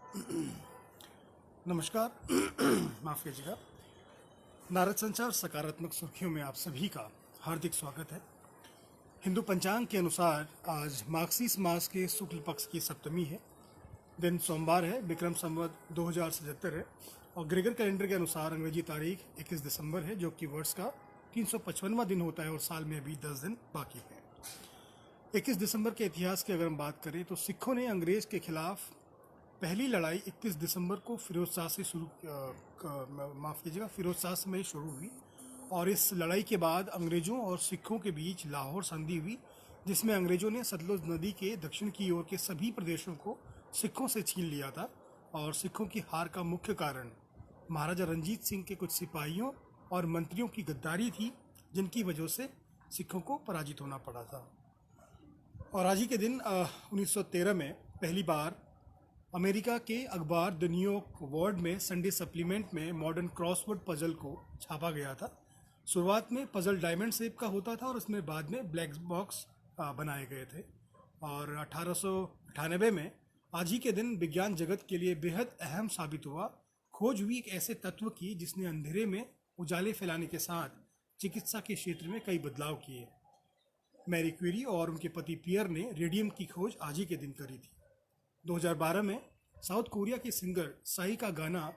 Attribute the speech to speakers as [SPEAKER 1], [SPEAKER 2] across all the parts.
[SPEAKER 1] नमस्कार। माफ़ कीजिएगा। नारद संचार सकारात्मक सुर्खियों में आप सभी का हार्दिक स्वागत है। हिंदू पंचांग के अनुसार आज मार्गशीर्ष मास के शुक्ल पक्ष की सप्तमी है। दिन सोमवार है, विक्रम संवत 2077 है और ग्रेगर कैलेंडर के अनुसार अंग्रेजी तारीख 21 दिसंबर है, जो कि वर्ष का 355वां दिन होता है और साल में अभी 10 दिन बाकी है। 21 दिसंबर के इतिहास की अगर हम बात करें तो सिखों ने अंग्रेज के खिलाफ पहली लड़ाई 31 दिसंबर को फिरोज शाह से शुरू हुई और इस लड़ाई के बाद अंग्रेजों और सिखों के बीच लाहौर संधि हुई, जिसमें अंग्रेजों ने सतलुज नदी के दक्षिण की ओर के सभी प्रदेशों को सिखों से छीन लिया था। और सिखों की हार का मुख्य कारण महाराजा रंजीत सिंह के कुछ सिपाहियों और मंत्रियों की गद्दारी थी, जिनकी वजह से सिखों को पराजित होना पड़ा था। और आज ही के दिन 1913 में पहली बार अमेरिका के अखबार द न्यूयॉर्क वर्ल्ड में संडे सप्लीमेंट में मॉडर्न क्रॉसवर्ड पजल को छापा गया था। शुरुआत में पजल डायमंड शेप का होता था और उसमें बाद में ब्लैक बॉक्स बनाए गए थे। और 1898 में आज ही के दिन विज्ञान जगत के लिए बेहद अहम साबित हुआ। खोज हुई एक ऐसे तत्व की जिसने अंधेरे में उजाले फैलाने के साथ चिकित्सा के क्षेत्र में कई बदलाव किए। मैरी क्यूरी और उनके पति पियर ने रेडियम की खोज आज ही के दिन करी थी। 2012 में साउथ कोरिया के सिंगर साई का गाना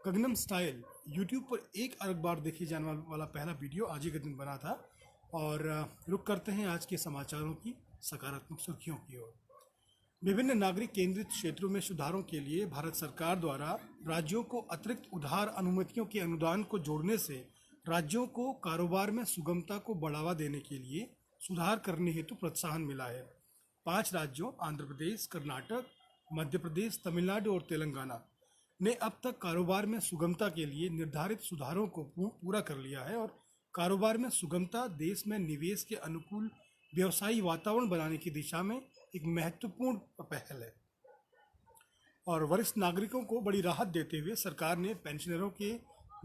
[SPEAKER 1] गगनम स्टाइल यूट्यूब पर 1 अरब बार देखे जाने वाला पहला वीडियो आज ही के दिन बना था। और रुक करते हैं आज के समाचारों की सकारात्मक सुर्खियों की ओर। विभिन्न नागरिक केंद्रित क्षेत्रों में सुधारों के लिए भारत सरकार द्वारा राज्यों को अतिरिक्त उधार अनुमतियों के अनुदान को जोड़ने से राज्यों को कारोबार में सुगमता को बढ़ावा देने के लिए सुधार करने हेतु प्रोत्साहन मिला है। 5 राज्यों आंध्र प्रदेश, कर्नाटक, मध्य प्रदेश, तमिलनाडु और तेलंगाना ने अब तक कारोबार में सुगमता के लिए निर्धारित सुधारों को पूरा कर लिया है। और कारोबार में सुगमता देश में निवेश के अनुकूल व्यवसायी वातावरण बनाने की दिशा में एक महत्वपूर्ण पहल है। और वरिष्ठ नागरिकों को बड़ी राहत देते हुए सरकार ने पेंशनरों के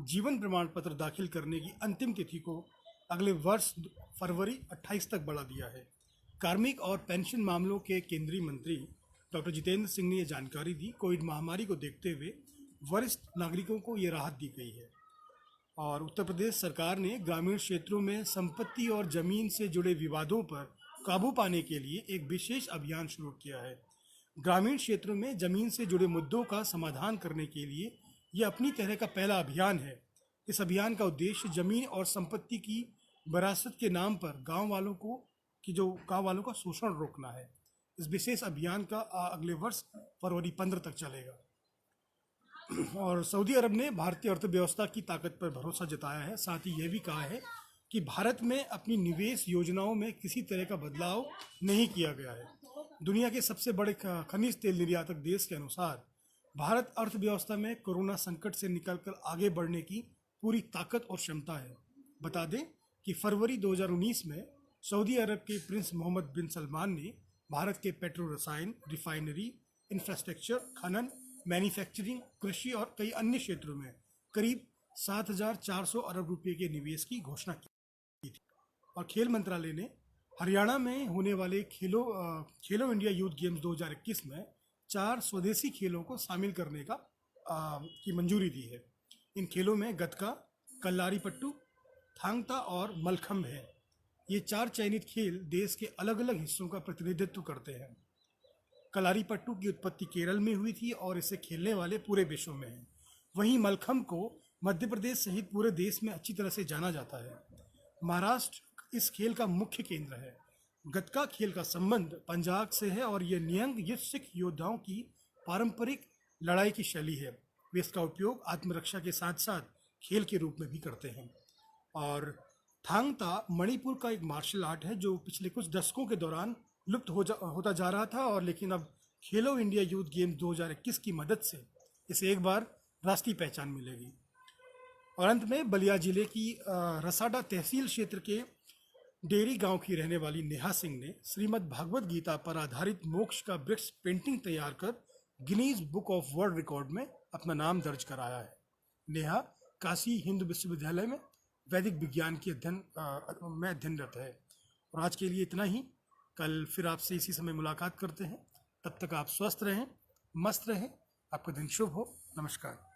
[SPEAKER 1] जीवन प्रमाण पत्र दाखिल करने की अंतिम तिथि को अगले वर्ष फरवरी 28 तक बढ़ा दिया है। कार्मिक और पेंशन मामलों के केंद्रीय मंत्री डॉक्टर जितेंद्र सिंह ने यह जानकारी दी। कोविड महामारी को देखते हुए वरिष्ठ नागरिकों को ये राहत दी गई है। और उत्तर प्रदेश सरकार ने ग्रामीण क्षेत्रों में संपत्ति और जमीन से जुड़े विवादों पर काबू पाने के लिए एक विशेष अभियान शुरू किया है। ग्रामीण क्षेत्रों में जमीन से जुड़े मुद्दों का समाधान करने के लिए यह अपनी तरह का पहला अभियान है। इस अभियान का उद्देश्य जमीन और संपत्ति की विरासत के नाम पर गाँव वालों का शोषण रोकना है। इस विशेष अभियान का अगले वर्ष फरवरी 15 तक चलेगा। और सऊदी अरब ने भारतीय अर्थव्यवस्था की ताकत पर भरोसा जताया है। साथ ही यह भी कहा है कि भारत में अपनी निवेश योजनाओं में किसी तरह का बदलाव नहीं किया गया है। दुनिया के सबसे बड़े खनिज तेल निर्यातक देश के अनुसार भारत अर्थव्यवस्था में कोरोना संकट से निकलकर आगे बढ़ने की पूरी ताकत और क्षमता है। बता दें कि फरवरी 2019 में सऊदी अरब के प्रिंस मोहम्मद बिन सलमान ने भारत के पेट्रो रसायन, रिफाइनरी, इंफ्रास्ट्रक्चर, खनन, मैन्युफैक्चरिंग, कृषि और कई अन्य क्षेत्रों में करीब 7,400 अरब रुपये के निवेश की घोषणा की थी। और खेल मंत्रालय ने हरियाणा में होने वाले खेलो इंडिया यूथ गेम्स 2021 में 4 स्वदेशी खेलों को शामिल करने की मंजूरी दी है। इन खेलों में गतका, कल्लारीपट्टू, थांग ता और मलखम्ब है। ये 4 चयनित खेल देश के अलग अलग हिस्सों का प्रतिनिधित्व करते हैं। कलारीपट्टू की उत्पत्ति केरल में हुई थी और इसे खेलने वाले पूरे विश्व में हैं। वहीं मलखम्ब को मध्य प्रदेश सहित पूरे देश में अच्छी तरह से जाना जाता है। महाराष्ट्र इस खेल का मुख्य केंद्र है। गतका खेल का संबंध पंजाब से है और यह नियंग युद्ध सिख योद्धाओं की पारंपरिक लड़ाई की शैली है। वे इसका उपयोग आत्मरक्षा के साथ साथ खेल के रूप में भी करते हैं। और थांग ता मणिपुर का एक मार्शल आर्ट है जो पिछले कुछ दशकों के दौरान लुप्त होता जा रहा था, और लेकिन अब खेलो इंडिया यूथ गेम्स 2021 की मदद से इसे एक बार राष्ट्रीय पहचान मिलेगी। और अंत में बलिया जिले की रसाडा तहसील क्षेत्र के डेरी गांव की रहने वाली नेहा सिंह ने श्रीमद् भागवत गीता पर आधारित मोक्ष का वृक्ष पेंटिंग तैयार कर Guinness book of world record में अपना नाम दर्ज कराया है। नेहा काशी हिंदू विश्वविद्यालय में वैदिक विज्ञान के अध्ययनरत है। और आज के लिए इतना ही। कल फिर आपसे इसी समय मुलाकात करते हैं। तब तक आप स्वस्थ रहें, मस्त रहें, आपका दिन शुभ हो। नमस्कार।